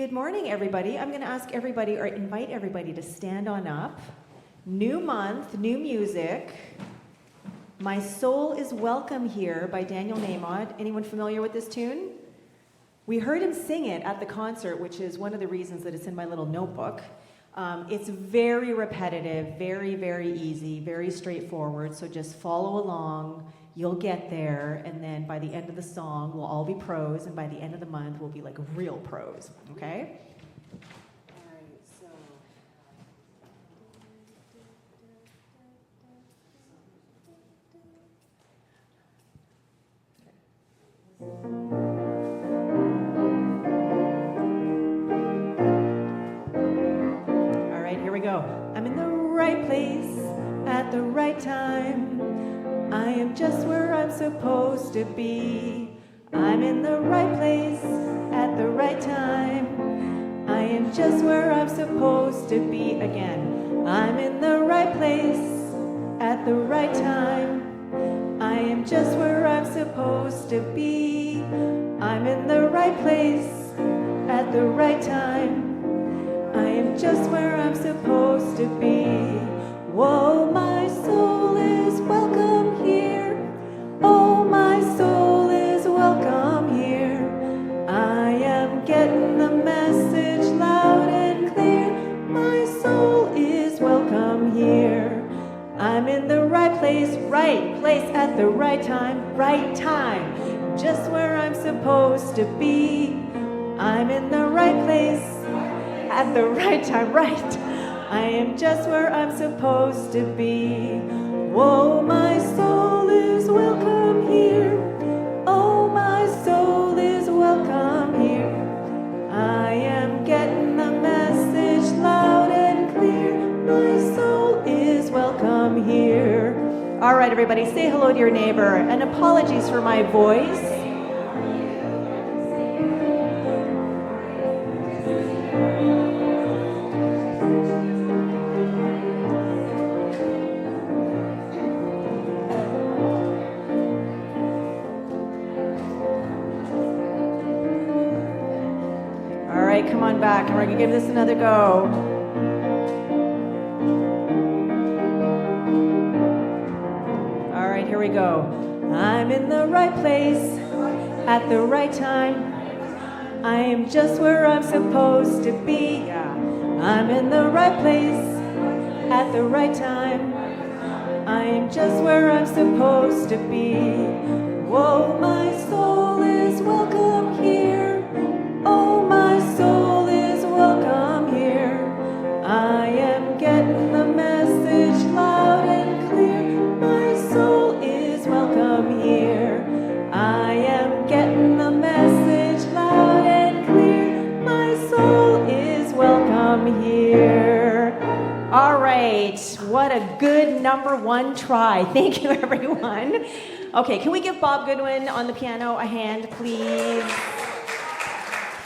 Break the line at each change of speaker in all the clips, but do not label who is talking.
Good morning, everybody. I'm going to ask everybody, or invite everybody, to stand on up. New month, new music. My Soul is Welcome Here by Daniel Nahmod. Anyone familiar with this tune? We heard him sing it at the concert, which is one of the reasons that it's in my little notebook. It's very repetitive, very, very easy, very straightforward, so just follow along. You'll get there, and then by the end of the song, we'll all be pros, and by the end of the month, we'll be like real pros, okay? All right, so... All right, here we go. I'm in the right place at the right time. I am just where I'm supposed to be. I'm in the right place at the right time. I am just where I'm supposed to be. Again, I'm in the right place at the right time. I am just where I'm supposed to be. I'm in the right place at the right time. I am just where I'm supposed to be. Whoa, my soul is welcome here. Oh, my soul is welcome here. I am getting the message loud and clear. My soul is welcome here. I'm in the right place at the right time, just where I'm supposed to be. I'm in the right place at the right time, right. I am just where I'm supposed to be. Whoa, my soul is welcome here. Oh, my soul is welcome here. I am getting the message loud and clear. My soul is welcome here. All right, everybody, say hello to your neighbor, and apologies for my voice. Come on back, and we're going to give this another go. All right, here we go. I'm in the right place at the right time. I am just where I'm supposed to be. Yeah. I'm in the right place at the right time. I am just where I'm supposed to be. Whoa, my soul is welcome here. Oh, my soul is welcome here. I am getting the message loud and clear. My soul is welcome here. I am getting the message loud and clear. My soul is welcome here. All right, what a good number one try. Thank you, everyone. Okay, can we give Bob Goodwin on the piano a hand, please?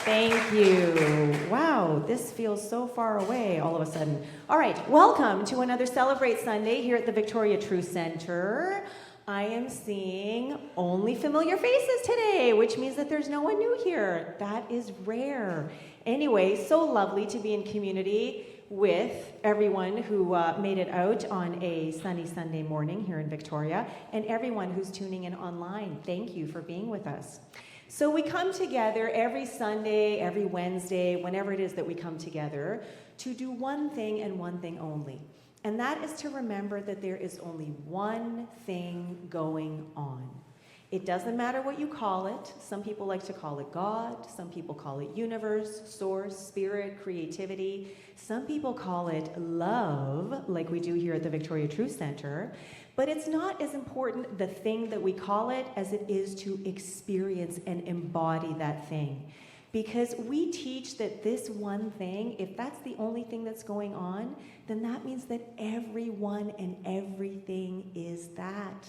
Thank you. Wow, this feels so far away all of a sudden. All right, welcome to another Celebrate Sunday here at the Victoria Truth Center. I am seeing only familiar faces today, which means that there's no one new here. That is rare. Anyway, so lovely to be in community with everyone who made it out on a sunny Sunday morning here in Victoria, and everyone who's tuning in online. Thank you for being with us. So we come together every Sunday, every Wednesday, whenever it is that we come together, to do one thing and one thing only. And that is to remember that there is only one thing going on. It doesn't matter what you call it. Some people like to call it God. Some people call it universe, source, spirit, creativity. Some people call it love, like we do here at the Victoria Truth Center. But it's not as important, the thing that we call it, as it is to experience and embody that thing. Because we teach that this one thing, if that's the only thing that's going on, then that means that everyone and everything is that.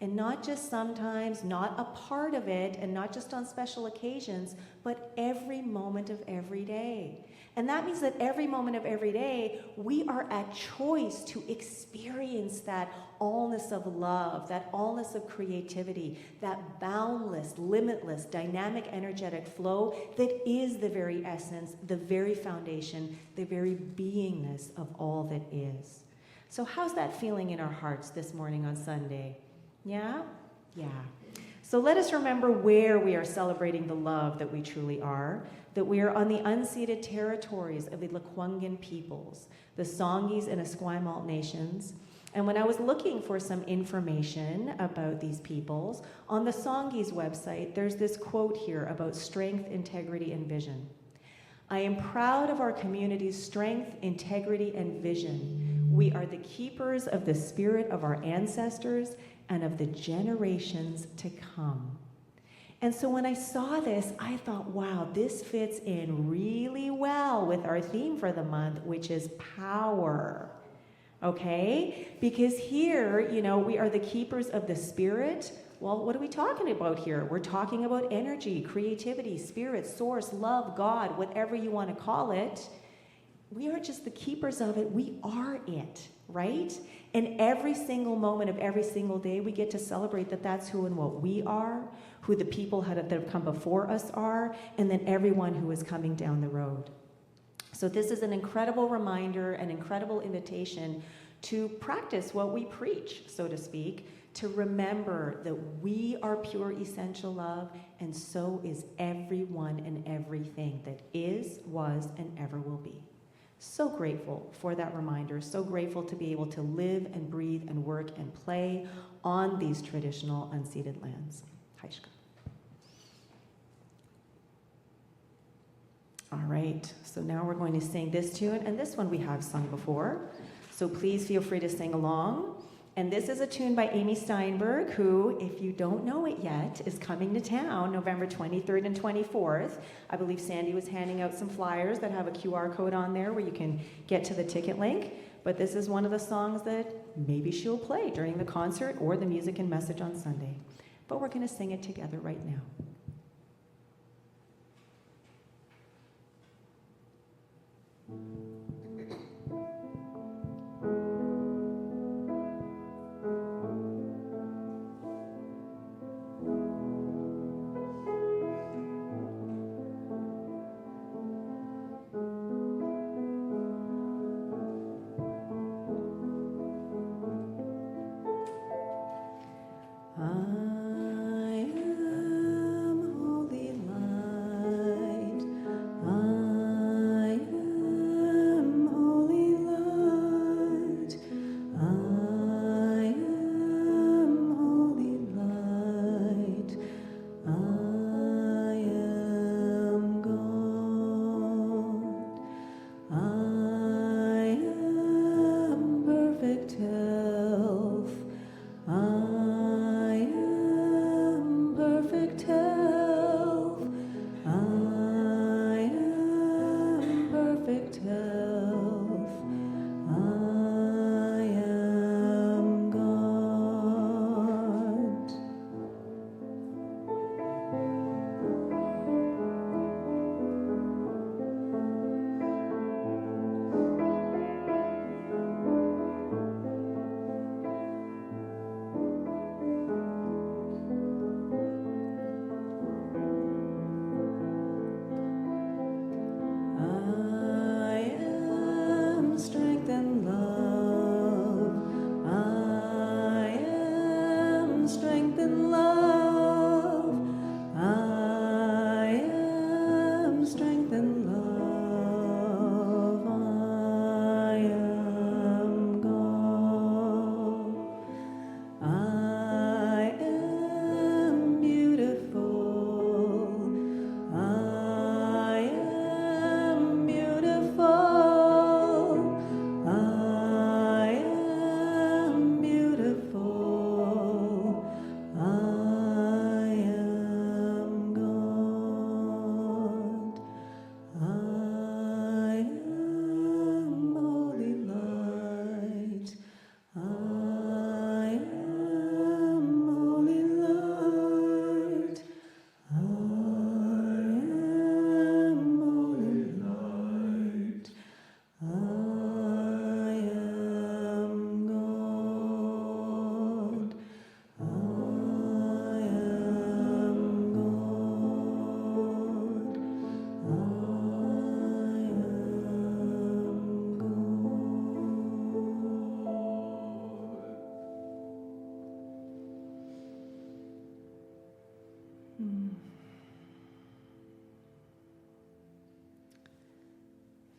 And not just sometimes, not a part of it, and not just on special occasions, but every moment of every day. And that means that every moment of every day, we are at choice to experience that allness of love, that allness of creativity, that boundless, limitless, dynamic, energetic flow that is the very essence, the very foundation, the very beingness of all that is. So how's that feeling in our hearts this morning on Sunday? Yeah? Yeah. So let us remember where we are celebrating the love that we truly are, that we are on the unceded territories of the Lekwungen peoples, the Songhees and Esquimalt nations. And when I was looking for some information about these peoples, on the Songhees website, there's this quote here about strength, integrity, and vision. I am proud of our community's strength, integrity, and vision. We are the keepers of the spirit of our ancestors and of the generations to come. And so when I saw this, I thought, wow, this fits in really well with our theme for the month, which is power. Okay? Because here, we are the keepers of the spirit. Well, what are we talking about here? We're talking about energy, creativity, spirit, source, love, God, whatever you want to call it. We aren't just the keepers of it, we are it, right? And every single moment of every single day, we get to celebrate that that's who and what we are, who the people that have come before us are, and then everyone who is coming down the road. So this is an incredible reminder, an incredible invitation to practice what we preach, so to speak, to remember that we are pure essential love, and so is everyone and everything that is, was, and ever will be. So grateful for that reminder, so grateful to be able to live and breathe and work and play on these traditional unceded lands. Haishka. All right, so now we're going to sing this tune, and this one we have sung before, so please feel free to sing along. And this is a tune by Amy Steinberg, who, if you don't know it yet, is coming to town November 23rd and 24th. I believe Sandy was handing out some flyers that have a QR code on there where you can get to the ticket link. But this is one of the songs that maybe she'll play during the concert or the music and message on Sunday. But we're going to sing it together right now. I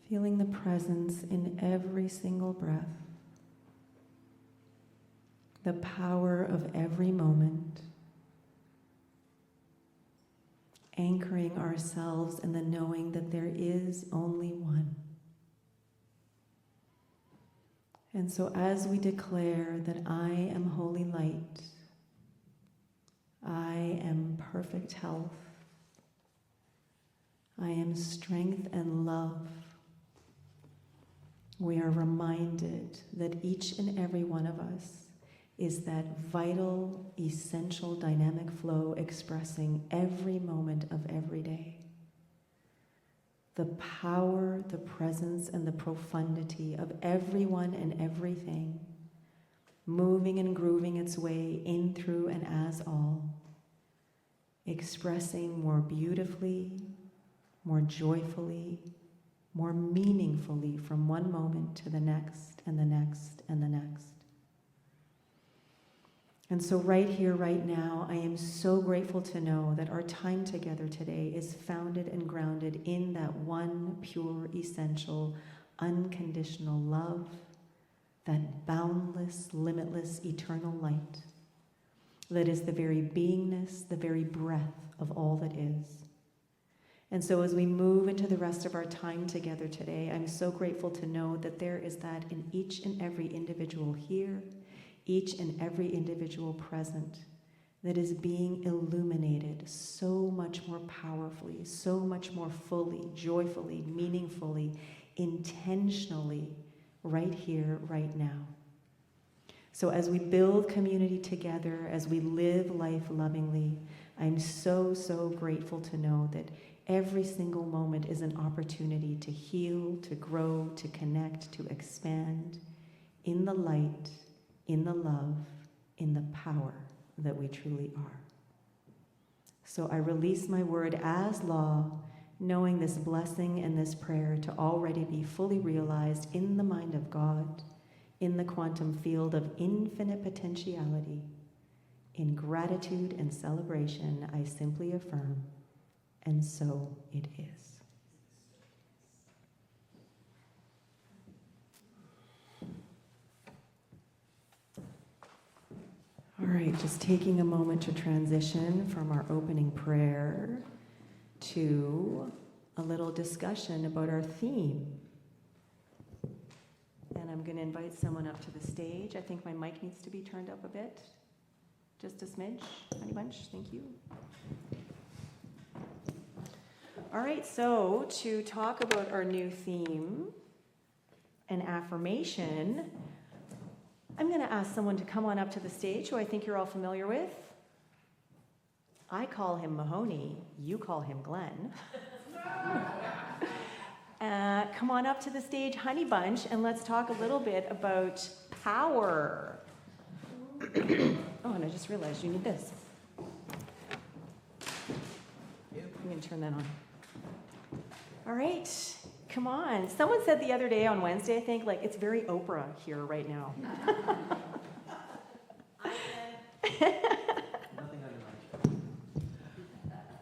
Feeling the presence in every single breath, the power of every moment, anchoring ourselves in the knowing that there is only one. And so as we declare that I am holy light, I am perfect health, I am strength and love, we are reminded that each and every one of us is that vital, essential, dynamic flow expressing every moment of every day. The power, the presence, and the profundity of everyone and everything, moving and grooving its way in, through, and as all, expressing more beautifully, more joyfully, more meaningfully from one moment to the next, and the next, and the next. And so right here, right now, I am so grateful to know that our time together today is founded and grounded in that one pure, essential, unconditional love, that boundless, limitless, eternal light that is the very beingness, the very breath of all that is. And so as we move into the rest of our time together today, I'm so grateful to know that there is that in each and every individual here, each and every individual present, that is being illuminated so much more powerfully, so much more fully, joyfully, meaningfully, intentionally, right here, right now. So as we build community together, as we live life lovingly, I'm so, so grateful to know that every single moment is an opportunity to heal, to grow, to connect, to expand in the light, in the love, in the power that we truly are. So I release my word as law, knowing this blessing and this prayer to already be fully realized in the mind of God, in the quantum field of infinite potentiality. In gratitude and celebration, I simply affirm, and so it is. All right, just taking a moment to transition from our opening prayer to a little discussion about our theme. And I'm going to invite someone up to the stage. I think my mic needs to be turned up a bit. Just a smidge, honey bunch, thank you. All right, so to talk about our new theme, an affirmation, I'm going to ask someone to come on up to the stage who I think you're all familiar with. I call him Mahoney, you call him Glenn. Come on up to the stage, honey bunch, and let's talk a little bit about power. Oh, and I just realized you need this. I'm going to turn that on. All right, come on. Someone said the other day on Wednesday, I think, like, it's very Oprah here right now.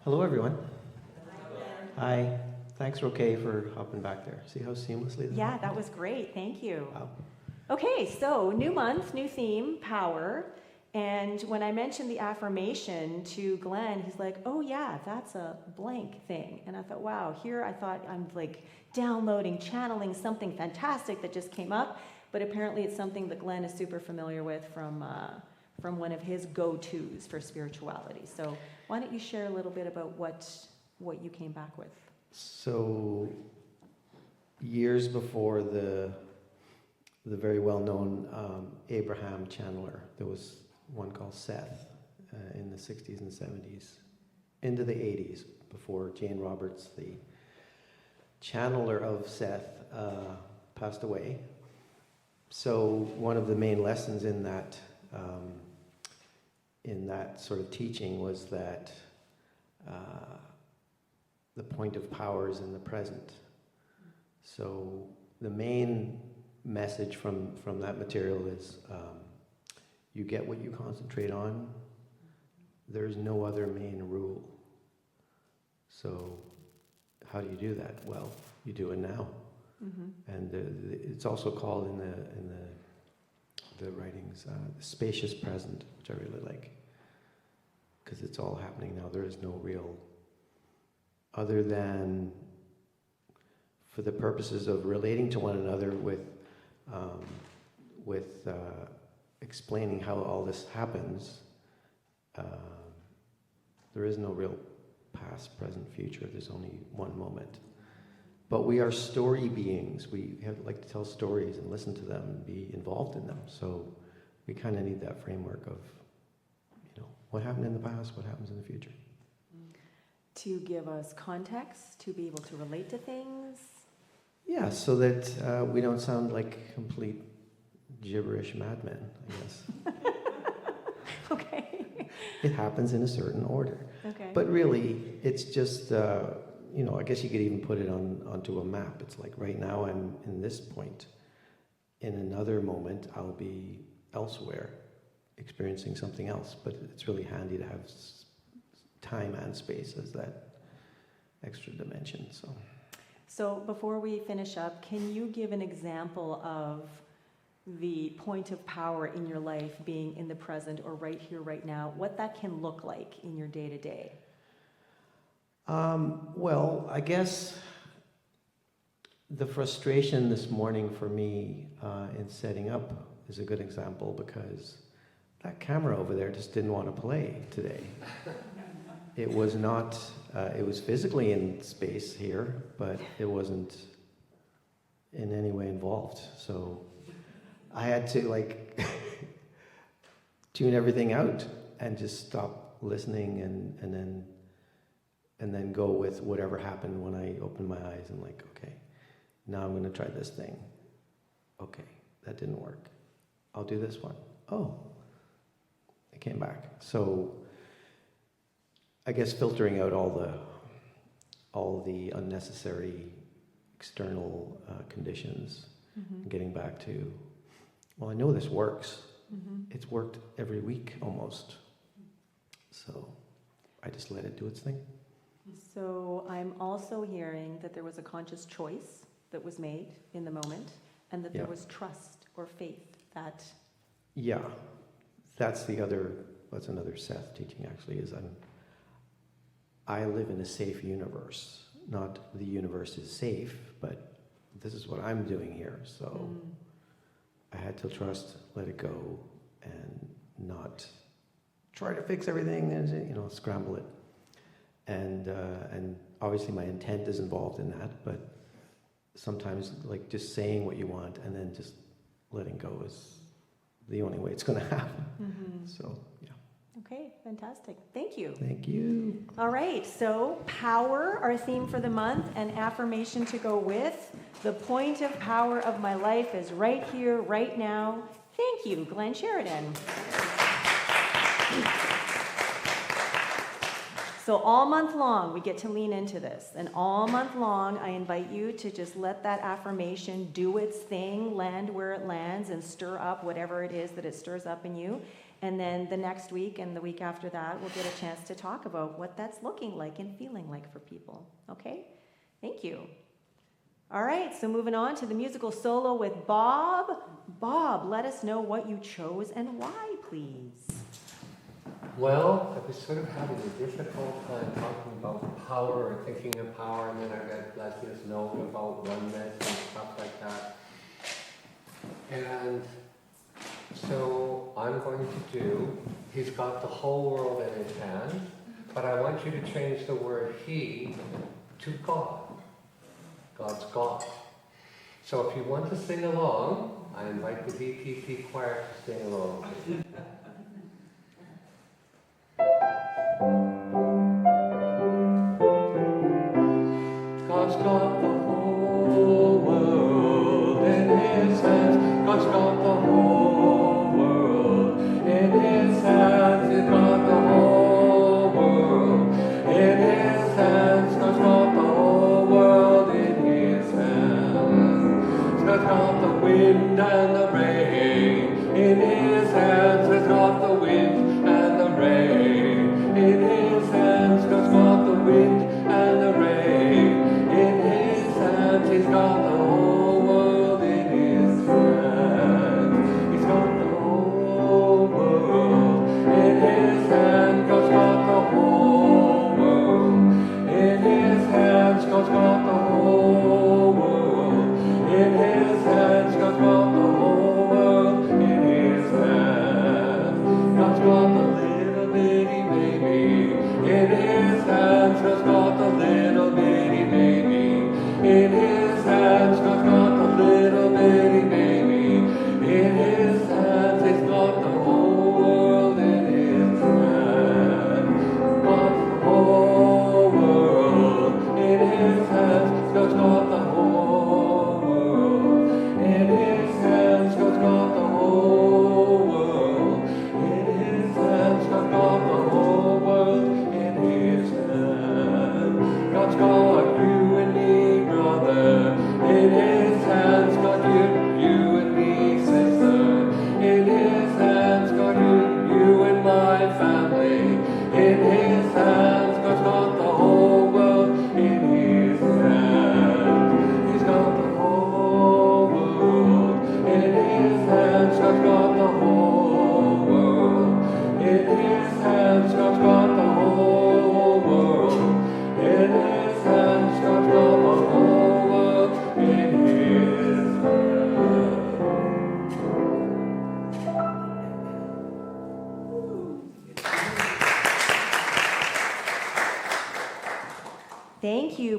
Hello, everyone. Hi. Thanks, Roque, for hopping back there. See how seamlessly that happened?
That was great. Thank you.
Wow.
Okay, so new month, new theme, power. And when I mentioned the affirmation to Glenn, he's like, oh yeah, that's a blank thing. And I thought, wow, here I thought I'm like downloading, channeling something fantastic that just came up. But apparently it's something that Glenn is super familiar with from one of his go-tos for spirituality. So why don't you share a little bit about what you came back with?
So years before the very well-known Abraham channeler, there was one called Seth in the 60s and 70s, into the 80s, before Jane Roberts, the channeler of Seth, passed away. So one of the main lessons in that sort of teaching was that the point of power is in the present. So the main message from that material is you get what you concentrate on. There's no other main rule. So how do you do that? Well, you do it now. And it's also called in the writings the spacious present, which I really like, because it's all happening now. There is no real, other than for the purposes of relating to one another with explaining how all this happens. There is no real past, present, future. There's only one moment. But we are story beings. We like to tell stories and listen to them and be involved in them. So we kind of need that framework of, what happened in the past, what happens in the future.
To give us context, to be able to relate to things.
Yeah, so that we don't sound like complete gibberish madmen, I guess.
Okay.
It happens in a certain order.
Okay.
But really, it's just, I guess you could even put it onto a map. It's like right now I'm in this point. In another moment, I'll be elsewhere, experiencing something else. But it's really handy to have time and space as that extra dimension.
So before we finish up, can you give an example of the point of power in your life being in the present or right here, right now, what that can look like in your day-to-day?
Well, I guess the frustration this morning for me in setting up is a good example, because that camera over there just didn't want to play today. It was not, it was physically in space here, but it wasn't in any way involved. So I had to tune everything out and just stop listening and then go with whatever happened when I opened my eyes and okay, now I'm going to try this thing. Okay, that didn't work. I'll do this one. Oh, it came back. So I guess filtering out all the unnecessary external conditions, and getting back to, well, I know this works. It's worked every week almost. So I just let it do its thing.
So I'm also hearing that there was a conscious choice that was made in the moment, and that there was trust or faith that...
Yeah, that's another Seth teaching actually, is I live in a safe universe. Not the universe is safe, but this is what I'm doing here. So I had to trust, let it go, and not try to fix everything and scramble it. And obviously my intent is involved in that, but sometimes just saying what you want and then just letting go is the only way it's going to happen. So, yeah.
Okay, fantastic. Thank you.
Thank you.
All right, so power, our theme for the month, and affirmation to go with. The point of power of my life is right here, right now. Thank you, Glenn Sheridan. So all month long, we get to lean into this. And all month long, I invite you to just let that affirmation do its thing, land where it lands, and stir up whatever it is that it stirs up in you. And then the next week and the week after that, we'll get a chance to talk about what that's looking like and feeling like for people. Okay? Thank you. All right, so moving on to the musical solo with Bob. Bob, let us know what you chose and why, please.
Well, I was sort of having a difficult time talking about power or thinking of power, and then I read Lesia's note about oneness and stuff like that. And so I'm going to do, he's got the whole world in his hands, but I want you to change the word he to God. God's God. So if you want to sing along, I invite the DTP choir to sing along. God's got the whole world in his hands. God's got the whole world in his hands. He's got the whole world in his hands. God's got the whole world in his hands. God's got the wind and the rain in his hands. He's got the wind and the rain in his hands. God's got the wind and the rain in his hands. He's got the whole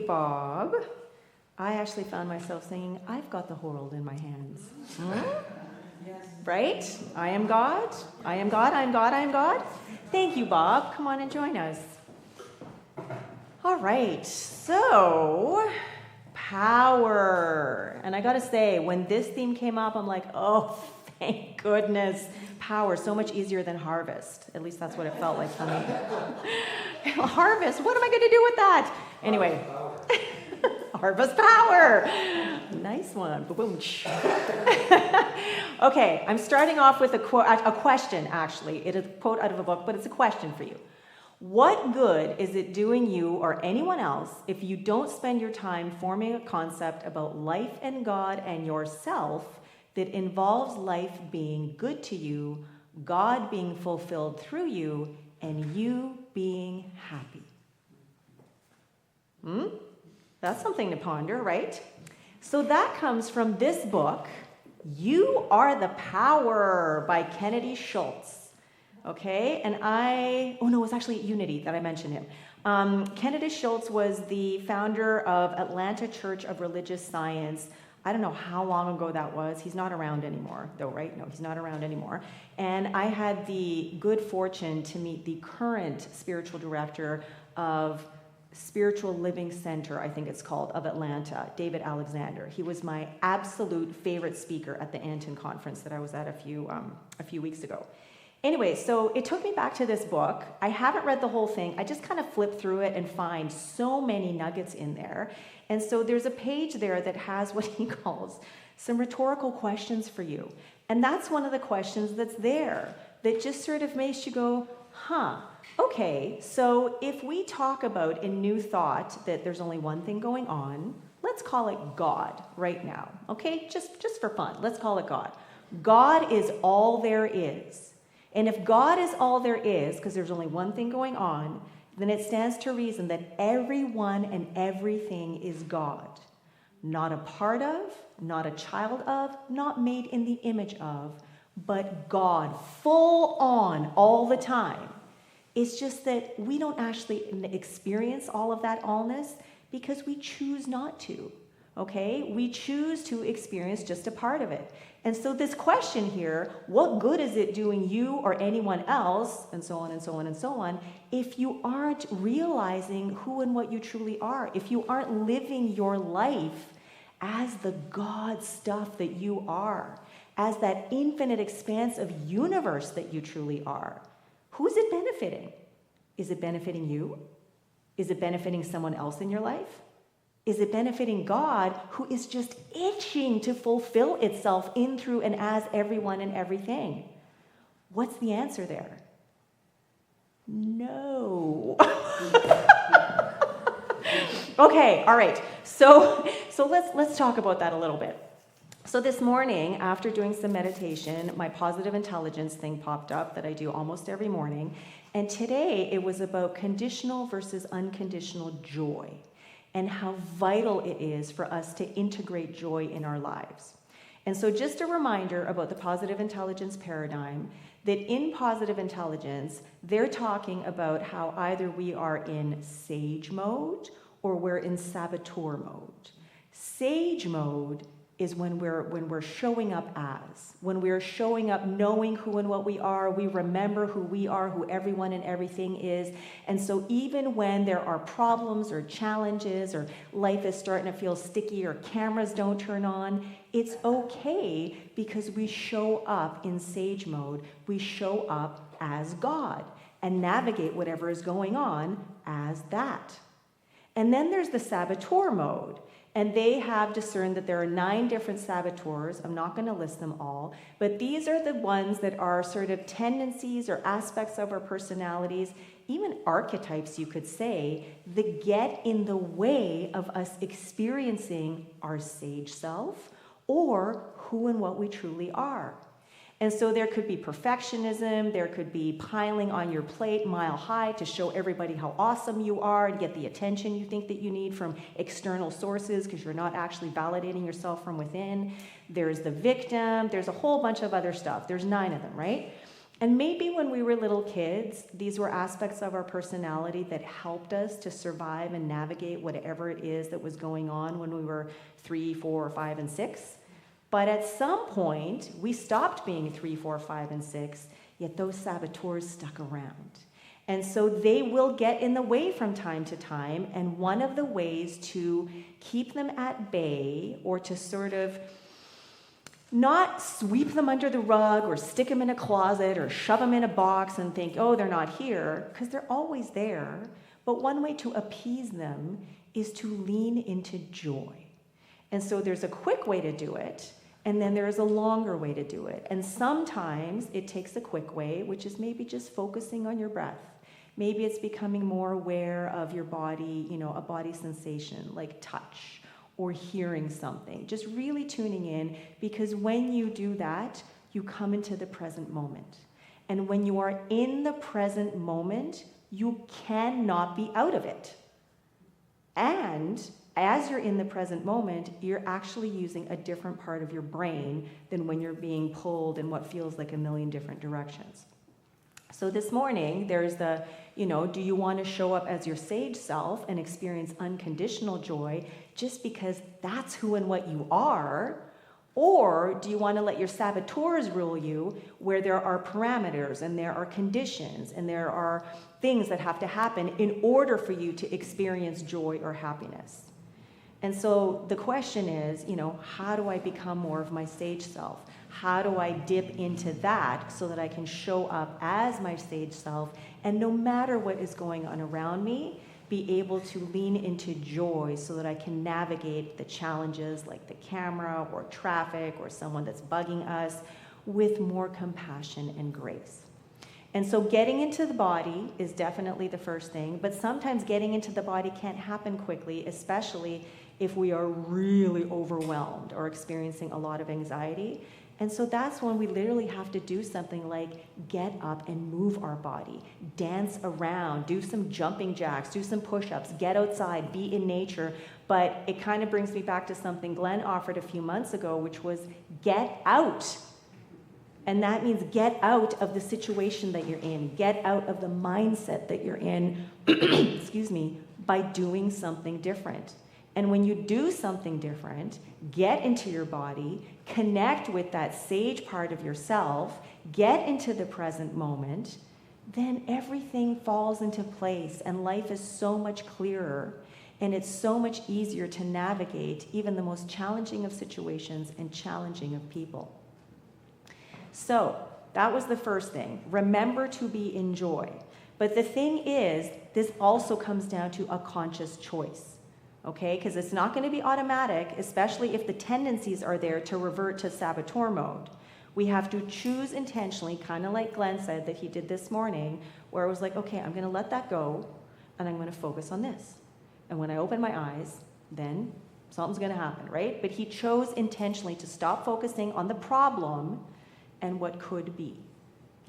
Bob, I actually found myself singing, I've got the world in my hands. Right? I am God. I am God. I am God. I am God. Thank you, Bob. Come on and join us. All right. So, power. And I got to say, when this theme came up, I'm like, oh, thank goodness. Power, so much easier than harvest. At least that's what it felt like for me. Harvest, what am I going to do with that? Anyway, harvest power. Nice one. Boom. Okay, I'm starting off with a question, actually. It is a quote out of a book, but it's a question for you. What good is it doing you or anyone else if you don't spend your time forming a concept about life and God and yourself that involves life being good to you, God being fulfilled through you, and you being happy? That's something to ponder, right? So that comes from this book, You Are the Power by Kennedy Schultz. Okay, and it was actually Unity that I mentioned him. Kennedy Schultz was the founder of Atlanta Church of Religious Science. I don't know how long ago that was. He's not around anymore, though, right? No, he's not around anymore. And I had the good fortune to meet the current spiritual director of Spiritual Living Center, I think it's called, of Atlanta, David Alexander. He was my absolute favorite speaker at the Anton conference that I was at a few weeks ago. Anyway, so it took me back to this book. I haven't read the whole thing. I just kind of flipped through it and find so many nuggets in there. And so there's a page there that has what he calls some rhetorical questions for you. And that's one of the questions that's there that just sort of makes you go, okay, so if we talk about in New Thought that there's only one thing going on, let's call it God right now, okay? Just for fun, let's call it God. God is all there is. And if God is all there is, because there's only one thing going on, then it stands to reason that everyone and everything is God. Not a part of, not a child of, not made in the image of, but God, full on all the time. It's just that we don't actually experience all of that allness because we choose not to, okay? We choose to experience just a part of it. And so this question here, what good is it doing you or anyone else, and so on and so on and so on, if you aren't realizing who and what you truly are, if you aren't living your life as the God stuff that you are, as that infinite expanse of universe that you truly are? Who's it benefiting? Is it benefiting you? Is it benefiting someone else in your life? Is it benefiting God, who is just itching to fulfill itself in, through, and as everyone and everything? What's the answer there? No. Okay, all right. So let's talk about that a little bit. So this morning, after doing some meditation, my positive intelligence thing popped up that I do almost every morning. And today it was about conditional versus unconditional joy, and how vital it is for us to integrate joy in our lives. And so just a reminder about the positive intelligence paradigm, that in positive intelligence, they're talking about how either we are in sage mode or we're in saboteur mode. Sage mode is when we're showing up as, when we're showing up knowing who and what we are, we remember who we are, who everyone and everything is. And so even when there are problems or challenges or life is starting to feel sticky or cameras don't turn on, it's okay because we show up in sage mode. We show up as God and navigate whatever is going on as that. And then there's the saboteur mode. And they have discerned that there are 9 different saboteurs. I'm not going to list them all, but these are the ones that are sort of tendencies or aspects of our personalities, even archetypes, you could say, that get in the way of us experiencing our sage self or who and what we truly are. And so there could be perfectionism, there could be piling on your plate mile high to show everybody how awesome you are and get the attention you think that you need from external sources because you're not actually validating yourself from within. There's the victim, there's a whole bunch of other stuff. There's 9 of them, right? And maybe when we were little kids, these were aspects of our personality that helped us to survive and navigate whatever it is that was going on when we were 3, 4, 5, and 6. But at some point, we stopped being 3, 4, 5, and 6, yet those saboteurs stuck around. And so they will get in the way from time to time, and one of the ways to keep them at bay, or to sort of not sweep them under the rug or stick them in a closet or shove them in a box and think, oh, they're not here, because they're always there. But one way to appease them is to lean into joy. And so there's a quick way to do it, and then there's a longer way to do it. And sometimes it takes a quick way, which is maybe just focusing on your breath. Maybe it's becoming more aware of your body, a body sensation like touch or hearing something. Just really tuning in, because when you do that, you come into the present moment. And when you are in the present moment, you cannot be out of it. And as you're in the present moment, you're actually using a different part of your brain than when you're being pulled in what feels like a million different directions. So this morning, there's the, do you want to show up as your sage self and experience unconditional joy just because that's who and what you are? Or do you want to let your saboteurs rule you, where there are parameters and there are conditions and there are things that have to happen in order for you to experience joy or happiness? And so the question is, how do I become more of my sage self? How do I dip into that so that I can show up as my sage self, and no matter what is going on around me, be able to lean into joy so that I can navigate the challenges like the camera or traffic or someone that's bugging us with more compassion and grace. And so getting into the body is definitely the first thing, but sometimes getting into the body can't happen quickly, especially if we are really overwhelmed or experiencing a lot of anxiety. And so that's when we literally have to do something like get up and move our body, dance around, do some jumping jacks, do some push-ups, get outside, be in nature. But it kind of brings me back to something Glenn offered a few months ago, which was get out. And that means get out of the situation that you're in, get out of the mindset that you're in, excuse me, by doing something different. And when you do something different, get into your body, connect with that sage part of yourself, get into the present moment, then everything falls into place and life is so much clearer, and it's so much easier to navigate even the most challenging of situations and challenging of people. So that was the first thing. Remember to be in joy. But the thing is, this also comes down to a conscious choice. Okay, because it's not going to be automatic, especially if the tendencies are there to revert to saboteur mode. We have to choose intentionally, kind of like Glenn said that he did this morning, where it was like, okay, I'm going to let that go, and I'm going to focus on this. And when I open my eyes, then something's going to happen, right? But he chose intentionally to stop focusing on the problem and what could be.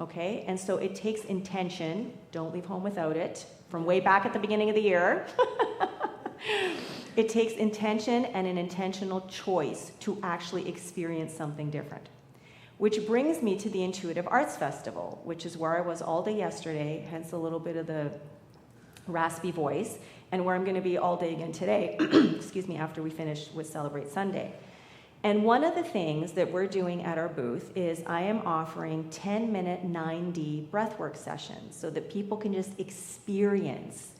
Okay, and so it takes intention. Don't leave home without it. From way back at the beginning of the year. It takes intention and an intentional choice to actually experience something different. Which brings me to the Intuitive Arts Festival, which is where I was all day yesterday, hence a little bit of the raspy voice, and where I'm going to be all day again today, excuse me, after we finish with Celebrate Sunday. And one of the things that we're doing at our booth is I am offering 10-minute 9D breathwork sessions so that people can just experience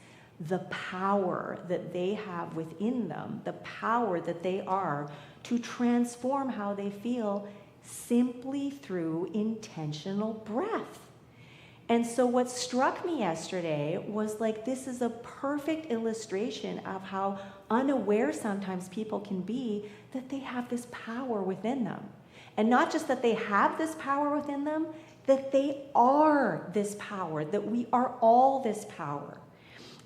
the power that they have within them, the power that they are to transform how they feel simply through intentional breath. And so what struck me yesterday was like, this is a perfect illustration of how unaware sometimes people can be that they have this power within them. And not just that they have this power within them, that they are this power, that we are all this power.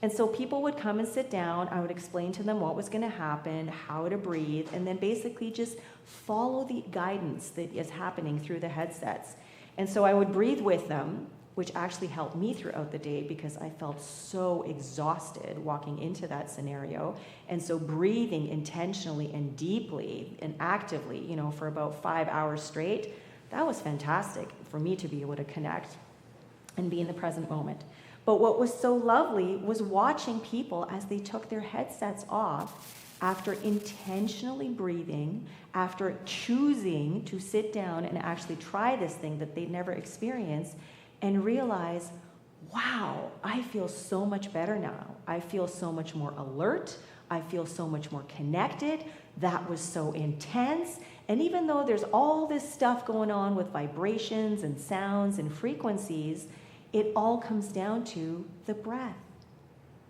And so people would come and sit down, I would explain to them what was going to happen, how to breathe, and then basically just follow the guidance that is happening through the headsets. And so I would breathe with them, which actually helped me throughout the day because I felt so exhausted walking into that scenario. And so breathing intentionally and deeply and actively, for about 5 hours straight, That was fantastic for me to be able to connect and be in the present moment. But what was so lovely was watching people as they took their headsets off after intentionally breathing, after choosing to sit down and actually try this thing that they'd never experienced, and realize, wow, I feel so much better now. I feel so much more alert. I feel so much more connected. That was so intense. And even though there's all this stuff going on with vibrations and sounds and frequencies, it all comes down to the breath.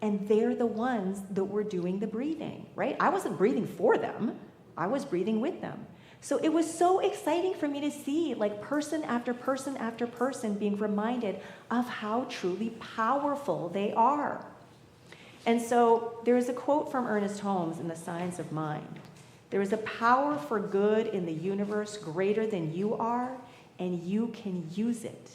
And they're the ones that were doing the breathing, right? I wasn't breathing for them. I was breathing with them. So it was so exciting for me to see like person after person after person being reminded of how truly powerful they are. And so there is a quote from Ernest Holmes in The Science of Mind. There is a power for good in the universe greater than you are, and you can use it.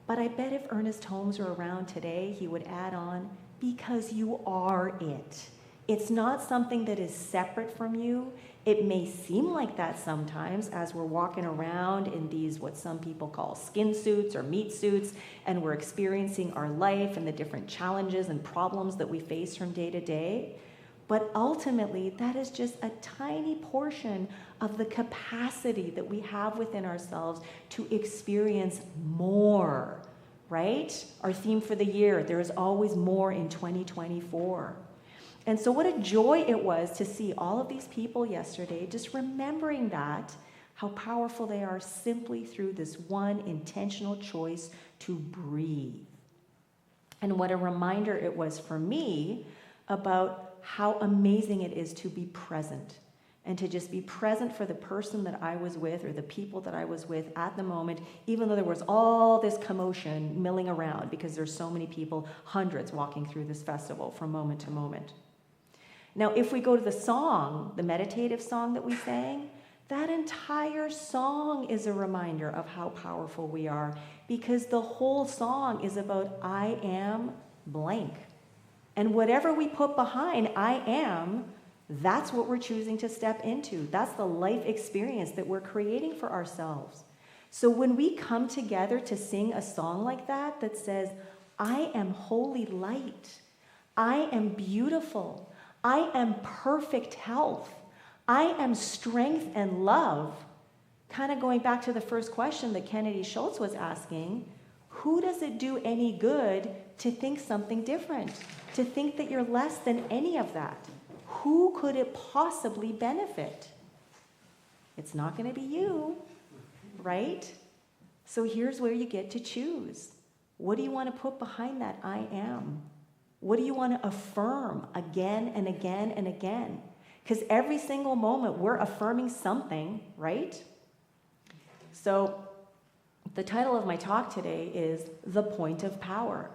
But I bet if Ernest Holmes were around today, he would add on, because you are it. It's not something that is separate from you. It may seem like that sometimes as we're walking around in these, what some people call skin suits or meat suits, and we're experiencing our life and the different challenges and problems that we face from day to day. But ultimately, that is just a tiny portion of the capacity that we have within ourselves to experience more, right? Our theme for the year, there is always more in 2024. And so what a joy it was to see all of these people yesterday, just remembering that, how powerful they are simply through this one intentional choice to breathe. And what a reminder it was for me about how amazing it is to be present and to just be present for the person that I was with or the people that I was with at the moment, even though there was all this commotion milling around because there's so many people, hundreds walking through this festival from moment to moment. Now, if we go to the song, the meditative song that we sang, that entire song is a reminder of how powerful we are, because the whole song is about I am blank. And whatever we put behind I am, that's what we're choosing to step into. That's the life experience that we're creating for ourselves. So when we come together to sing a song like that, that says, I am holy light, I am beautiful, I am perfect health, I am strength and love, kind of going back to the first question that Kennedy Schultz was asking, who does it do any good to think something different? To think that you're less than any of that? Who could it possibly benefit? It's not going to be you, right? So here's where you get to choose. What do you want to put behind that I am? What do you want to affirm again and again and again? Because every single moment we're affirming something, right? So the title of my talk today is The Point of Power.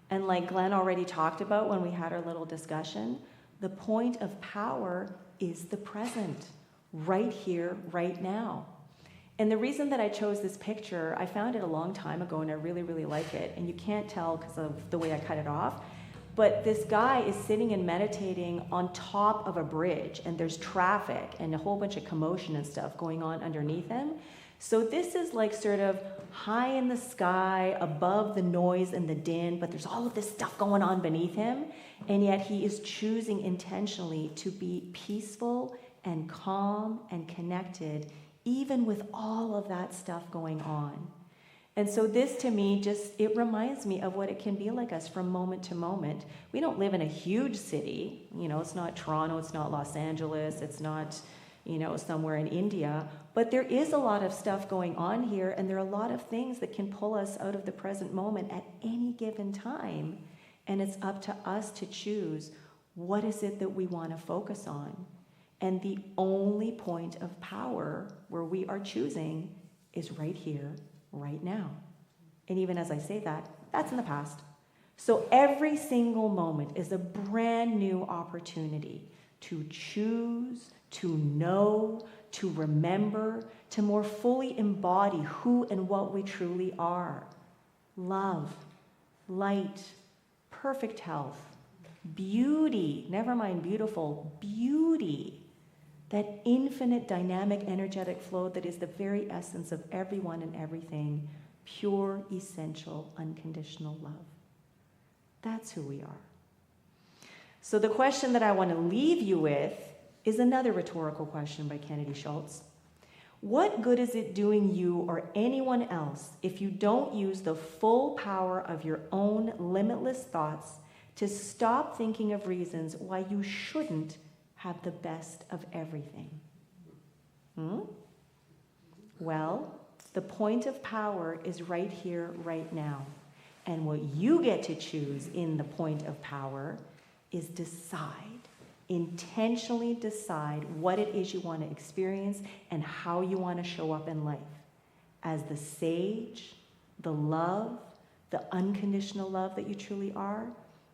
And like Glenn already talked about when we had our little discussion, the point of power is the present, right here, right now. And the reason that I chose this picture, I found it a long time ago and I really, really like it. And you can't tell because of the way I cut it off. But this guy is sitting and meditating on top of a bridge, and there's traffic and a whole bunch of commotion and stuff going on underneath him. So this is like sort of high in the sky, above the noise and the din, but there's all of this stuff going on beneath him, and yet he is choosing intentionally to be peaceful and calm and connected, even with all of that stuff going on. And so this to me it reminds me of what it can be like us from moment to moment. We don't live in a huge city, it's not Toronto, it's not Los Angeles, it's not, somewhere in India, but there is a lot of stuff going on here, and there are a lot of things that can pull us out of the present moment at any given time, and it's up to us to choose what is it that we want to focus on. And the only point of power where we are choosing is right here, right now. And even as I say that, that's in the past. So every single moment is a brand new opportunity to choose, to know, to remember, to more fully embody who and what we truly are. Love, light, perfect health, beauty, never mind beautiful, beauty, that infinite dynamic energetic flow that is the very essence of everyone and everything, pure, essential, unconditional love. That's who we are. So the question that I want to leave you with is another rhetorical question by Kennedy Schultz. What good is it doing you or anyone else if you don't use the full power of your own limitless thoughts to stop thinking of reasons why you shouldn't have the best of everything? Well, the point of power is right here, right now. And what you get to choose in the point of power is intentionally decide what it is you want to experience and how you want to show up in life. As the sage, the love, the unconditional love that you truly are,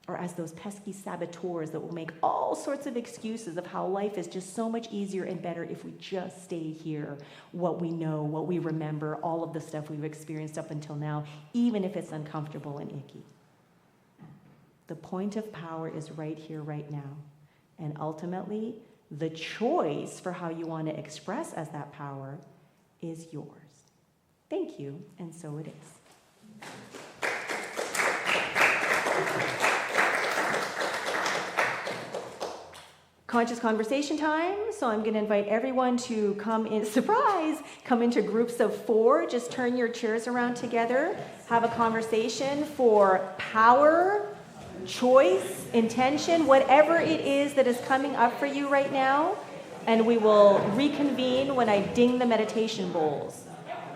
or as those pesky saboteurs that will make all sorts of excuses of how life is just so much easier and better if we just stay here, what we know, what we remember, all of the stuff we've experienced up until now, even if it's uncomfortable and icky. The point of power is right here, right now. And ultimately, the choice for how you want to express as that power is yours. Thank you, and so it is. Conscious conversation time. So I'm going to invite everyone to come in, surprise, come into groups of 4. Just turn your chairs around together. Have a conversation for power, choice, intention, whatever it is that is coming up for you right now. And we will reconvene when I ding the meditation bowls.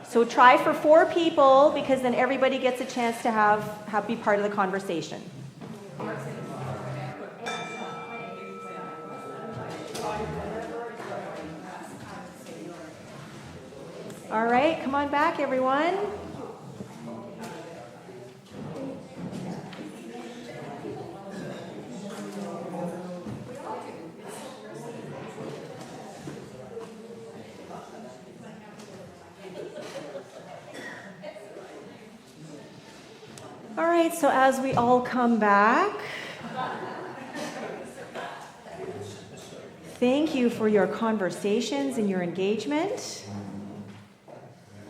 So try for 4 people, because then everybody gets a chance to be part of the conversation. All right, come on back, everyone. All right, so as we all come back, thank you for your conversations and your engagement.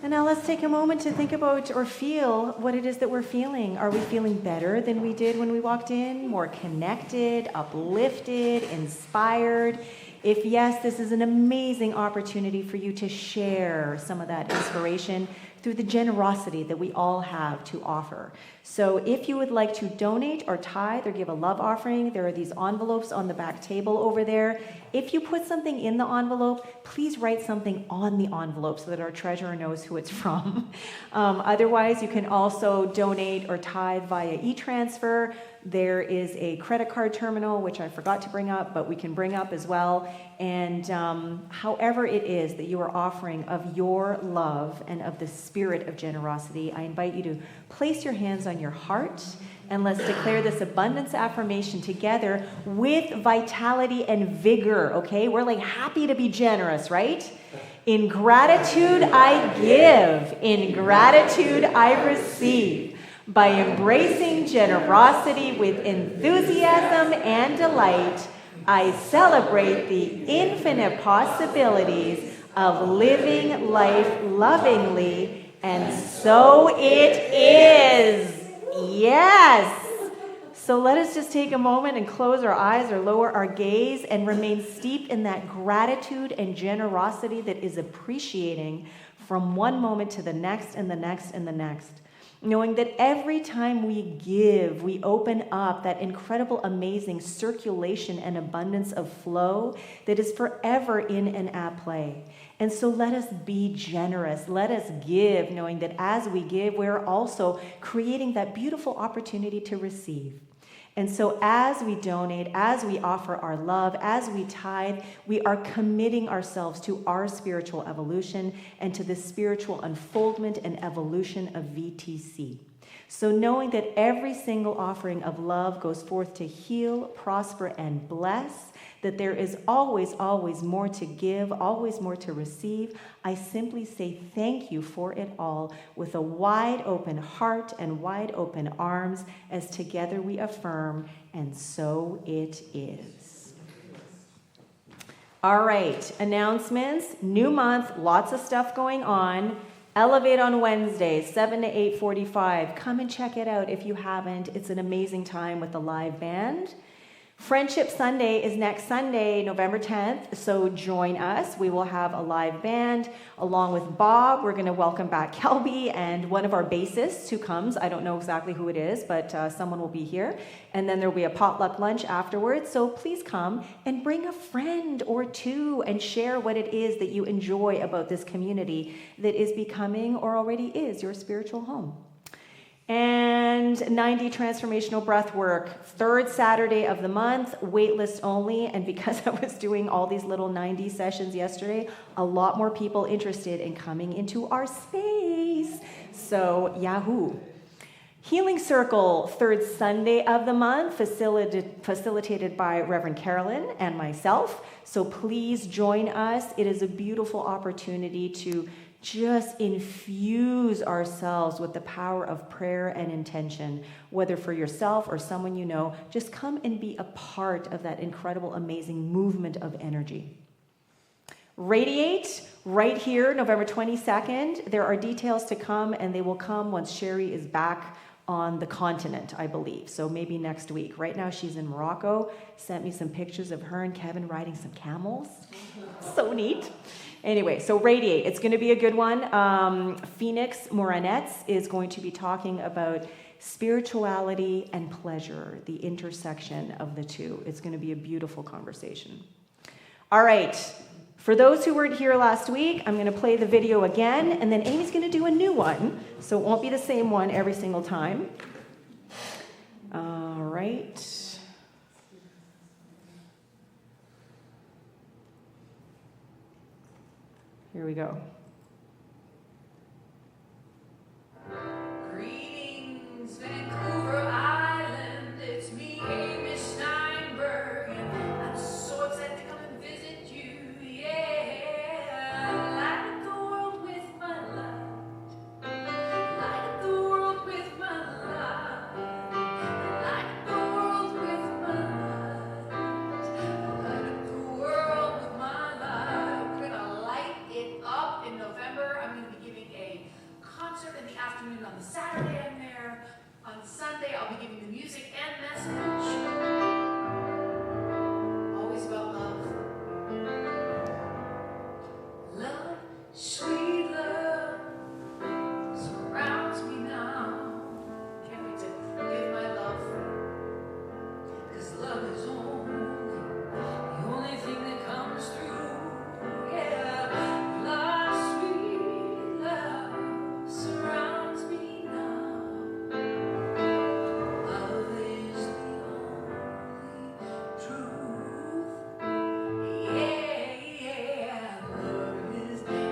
And now let's take a moment to think about or feel what it is that we're feeling. Are we feeling better than we did when we walked in? More connected, uplifted, inspired? If yes, this is an amazing opportunity for you to share some of that inspiration through the generosity that we all have to offer. So if you would like to donate or tithe or give a love offering, there are these envelopes on the back table over there. If you put something in the envelope, please write something on the envelope so that our treasurer knows who it's from. Otherwise, you can also donate or tithe via e-transfer. There is a credit card terminal, which I forgot to bring up, but we can bring up as well. And however it is that you are offering of your love and of the spirit of generosity, I invite you to place your hands on your heart and let's declare this abundance affirmation together with vitality and vigor, okay? We're like happy to be generous, right? In gratitude, I give. In gratitude, I receive. By embracing generosity with enthusiasm and delight, I celebrate the infinite possibilities of living life lovingly, and so it is. Yes. So let us just take a moment and close our eyes or lower our gaze and remain steeped in that gratitude and generosity that is appreciating from one moment to the next and the next and the next. Knowing that every time we give, we open up that incredible, amazing circulation and abundance of flow that is forever in and at play. And so let us be generous. Let us give, knowing that as we give, we're also creating that beautiful opportunity to receive. And so as we donate, as we offer our love, as we tithe, we are committing ourselves to our spiritual evolution and to the spiritual unfoldment and evolution of VTC. So knowing that every single offering of love goes forth to heal, prosper, and bless, that there is always, always more to give, always more to receive, I simply say thank you for it all with a wide open heart and wide open arms as together we affirm, and so it is. All right, announcements, new month, lots of stuff going on. Elevate on Wednesdays, 7 to 8:45. Come and check it out if you haven't. It's an amazing time with the live band. Friendship Sunday is next Sunday, November 10th, so join us. We will have a live band along with Bob. We're going to welcome back Kelby and one of our bassists who comes. I don't know exactly who it is, but someone will be here. And then there will be a potluck lunch afterwards, so please come and bring a friend or two and share what it is that you enjoy about this community that is becoming or already is your spiritual home. And 90 transformational breath work, third Saturday of the month, waitlist only. And because I was doing all these little 90 sessions yesterday, a lot more people interested in coming into our space. So, yahoo. Healing Circle, third Sunday of the month, facilitated by Reverend Carolyn and myself. So please join us. It is a beautiful opportunity to just infuse ourselves with the power of prayer and intention, whether for yourself or someone you know. Just come and be a part of that incredible, amazing movement of energy. Radiate, right here, November 22nd. There are details to come, and they will come once Sherry is back on the continent, I believe. So maybe next week. Right now she's in Morocco. Sent me some pictures of her and Kevin riding some camels. So neat. Anyway, so Radiate, it's going to be a good one. Phoenix Moranets is going to be talking about spirituality and pleasure, the intersection of the two. It's going to be a beautiful conversation. All right, for those who weren't here last week, I'm going to play the video again, and then Amy's going to do a new one, so it won't be the same one every single time. All right. Here we go.
Greetings, Vancouver Island. It's me, Amy Steinberg, and I'm so excited to come and visit you. Yeah, light up the world with my light. Light up the world with my light. Light up the world with my light. Light up the world with my light. We're gonna light it up in November. I'm going to be giving a concert in the afternoon on the Saturday. I'm there. On Sunday, I'll be giving the music and message. Always about love. Love, sweet love, surrounds me now. Can't wait to give my love. 'Cause love is the only thing that comes through. Yeah, love, sweet love, surrounds me now. Love is the only truth. Yeah, love is the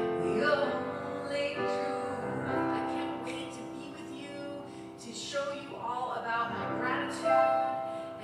only truth. I can't wait to be with you, to show you all about my gratitude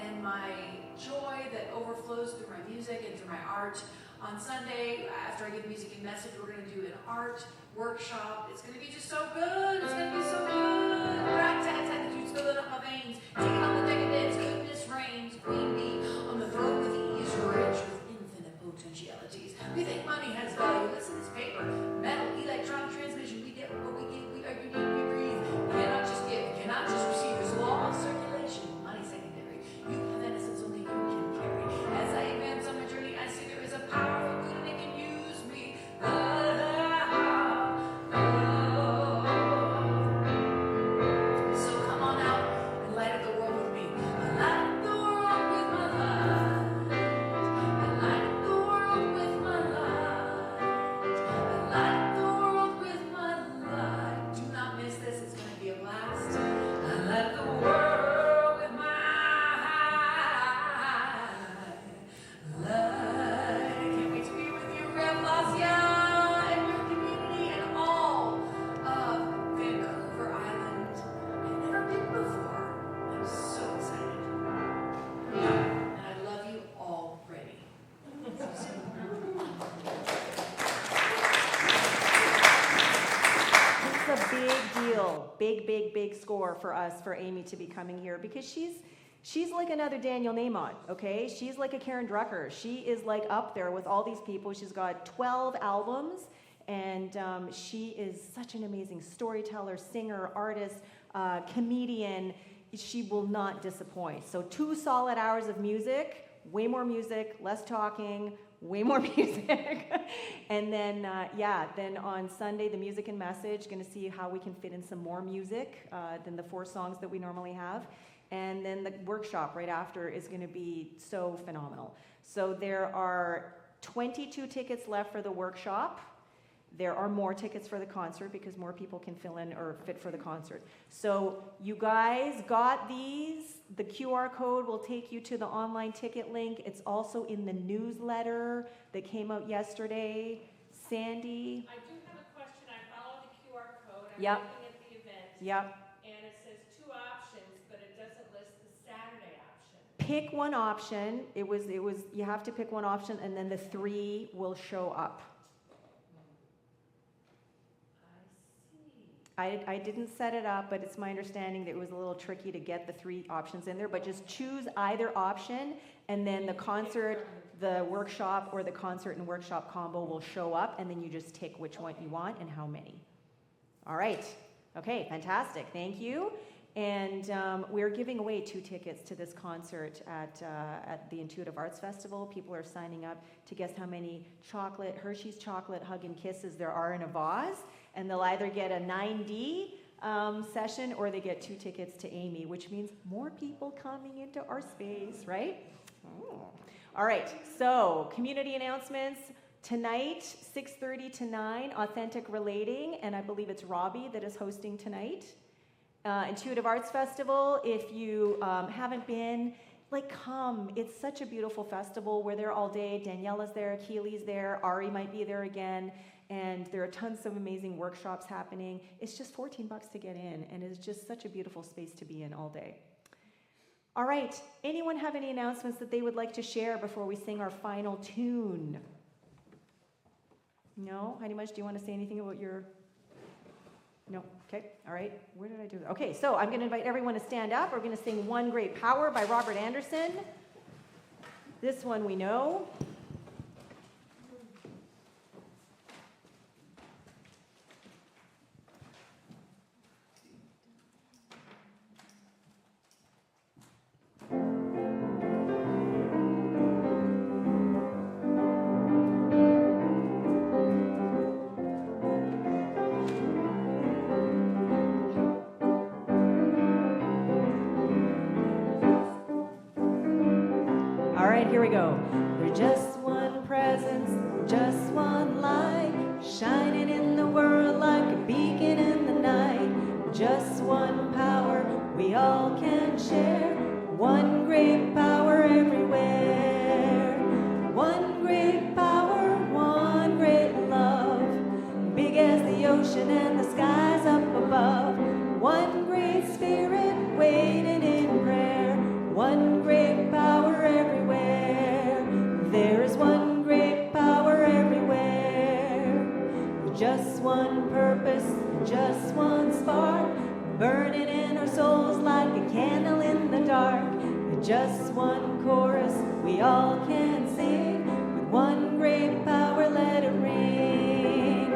and my joy that overflows through my music and through my art. On Sunday, after I give music and message, we're going to do an art workshop. It's going to be just so good. It's going to be so good. Rat-tat-tat, the juice filling up my veins. Taking on the decadence, goodness reigns. Queen bee on the throne with ease, rich with infinite potentialities. We think money has value. Listen, it's paper, metal, electronic transmission. We get what we give. We are unique. We breathe. Cannot just give. Cannot just receive. There's a law of circulation. Money secondary. You have an essence only you can carry. As I advance on my journey, I see there is a powerful good and it can use me. So come on out and light up the world with me. Light up the world with my light. Light up the world with my light. Light up the world with my light. Do not miss this. It's going to be a blast. Light up the world with my light. Can't wait to be with you, Rev Lesia, and your community, and all of Vancouver Island. I've never been before. I'm so excited. And I love you already.
It's a big deal, big score for us, for Amy to be coming here, because She's like another Daniel Nahmod, okay? She's like a Karen Drucker. She is like up there with all these people. She's got 12 albums, and she is such an amazing storyteller, singer, artist, comedian. She will not disappoint. So 2 solid hours of music, way more music, less talking, way more music. And then, then on Sunday, the music and message, going to see how we can fit in some more music than the 4 songs that we normally have. And then the workshop right after is going to be so phenomenal. So there are 22 tickets left for the workshop. There are more tickets for the concert because more people can fill in or fit for the concert. So you guys got these. The QR code will take you to the online ticket link. It's also in the newsletter that came out yesterday. Sandy?
I do have a question. I followed the QR code. I'm
Yep.
looking at the event.
Yep.
And it says 2 options, but it doesn't list the Saturday option.
Pick one option. It was you have to pick one option and then the 3 will show up. I didn't set it up, but it's my understanding that it was a little tricky to get the 3 options in there, but just choose either option and then the concert, the workshop, or the concert and workshop combo will show up and then you just tick which one you want and how many. All right. Okay, fantastic. Thank you. And we're giving away 2 tickets to this concert at the Intuitive Arts Festival. People are signing up to guess how many Hershey's chocolate hug and kisses there are in a vase. And they'll either get a 9D session or they get 2 tickets to Amy, which means more people coming into our space, right? Oh. All right, so community announcements. Tonight, 6:30 to 9, Authentic Relating, and I believe it's Robbie that is hosting tonight. Intuitive Arts Festival, if you haven't been, come. It's such a beautiful festival. We're there all day. Daniela's there, Keely's there, Ari might be there again. And there are tons of amazing workshops happening. It's just $14 to get in, and it's just such a beautiful space to be in all day. All right, anyone have any announcements that they would like to share before we sing our final tune? No? Heidi Much, do you want to say anything about your... No? Okay, all right. Where did I do that? Okay, so I'm going to invite everyone to stand up. We're going to sing One Great Power by Robert Anderson. This one we know. Here we go. There's just one presence, just one light, shining in the world like a beacon in the night. Just one power we all can share. One great power everywhere. One great power, one great love. Big as the ocean and the skies up above. One great spirit waiting in prayer. One great power everywhere. There is one great power everywhere. Just one purpose, just one spark, burning in our souls like a candle in the dark. Just one chorus we all can sing. With one great power let it ring.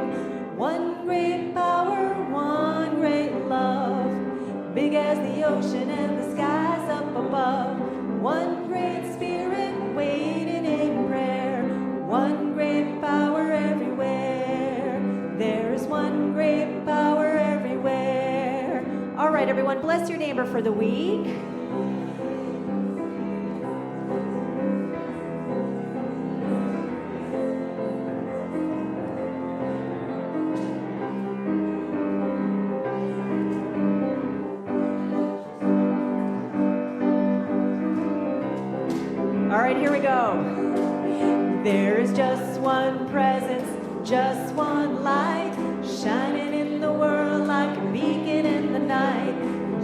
One great power, one great love. Big as the ocean and the skies up above. One great spirit waiting in prayer. One great power everywhere. There is one great power everywhere. All right, everyone, bless your neighbor for the week. All right, here we go. There's just one presence, just one light, shining in the world like a beacon in the night.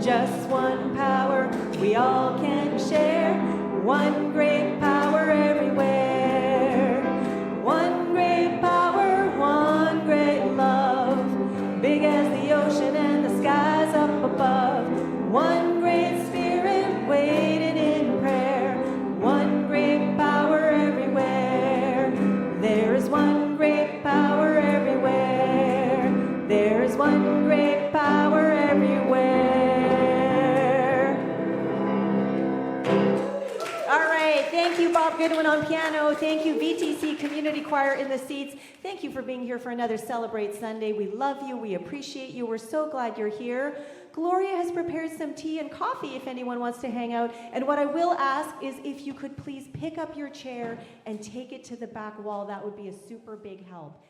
Just one power we all can share. One great power everywhere. One great power, one great love. Big as the ocean and the skies up above. One great spirit waiting Thank you, Bob Goodwin on piano. Thank you, VTC Community Choir in the seats. Thank you for being here for another Celebrate Sunday. We love you. We appreciate you. We're so glad you're here. Gloria has prepared some tea and coffee if anyone wants to hang out. And what I will ask is if you could please pick up your chair and take it to the back wall. That would be a super big help.